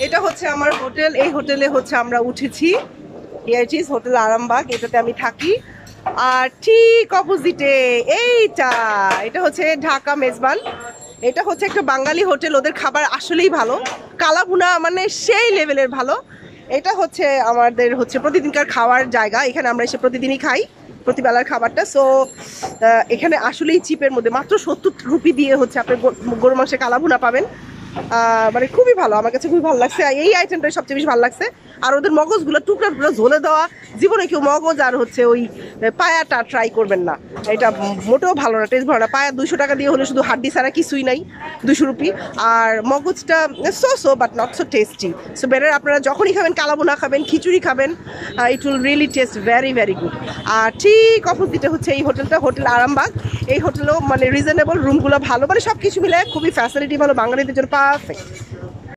এটা হচ্ছে আমার হোটেল। এই হোটেলে হচ্ছে আমরা উঠেছি, ইয়ারচিজ হোটেল আরামবাগ, এটাতে আমি থাকি। আর ঠিক অপোজিটে এটা হচ্ছে ঢাকা মেজবান। এটা হচ্ছে একটা বাঙালি হোটেল, ওদের খাবার আসলেই ভালো, কালাভুনা মানে সেই লেভেলের ভালো। এটা হচ্ছে আমাদের হচ্ছে প্রতিদিনকার খাওয়ার জায়গা, এখানে আমরা এসে প্রতিদিনই খাই প্রতিবেলার খাবারটা। সো এখানে আসলেই চিপের মধ্যে মাত্র 70 রুপি দিয়ে হচ্ছে আপনি গরু মাংসের কালাভুনা পাবেন। মানে খুবই ভালো, আমার কাছে খুবই ভালো লাগছে। এই আইটেমটাই সবচেয়ে বেশি ভালো লাগছে। আর ওদের মগজগুলো টুকরাগুলো ঝোলে দেওয়া, জীবনে কেউ মগজ আর হচ্ছে ওই পায়াটা ট্রাই করবেন না, এটা মোটেও ভালো না, টেস্ট ভালো না। পায়া 200 টাকা দিয়ে হলে শুধু হাড্ডি ছাড়া কিছুই নাই, 200 রুপি। আর মগজটা so but not so tasty. So better আপনারা যখনই খাবেন, কালাবোনা খাবেন, খিচুড়ি খাবেন, it will really taste very very good. আর ঠিক অপোজিটে হচ্ছে এই হোটেলটা, হোটেল আরামবাগ। এই হোটেলও মানে রিজনেবল, রুমগুলো ভালো, মানে সব কিছু মিলে খুবই ফ্যাসিলিটি ভালো, বাঙালিদের জন্য পারফেক্ট।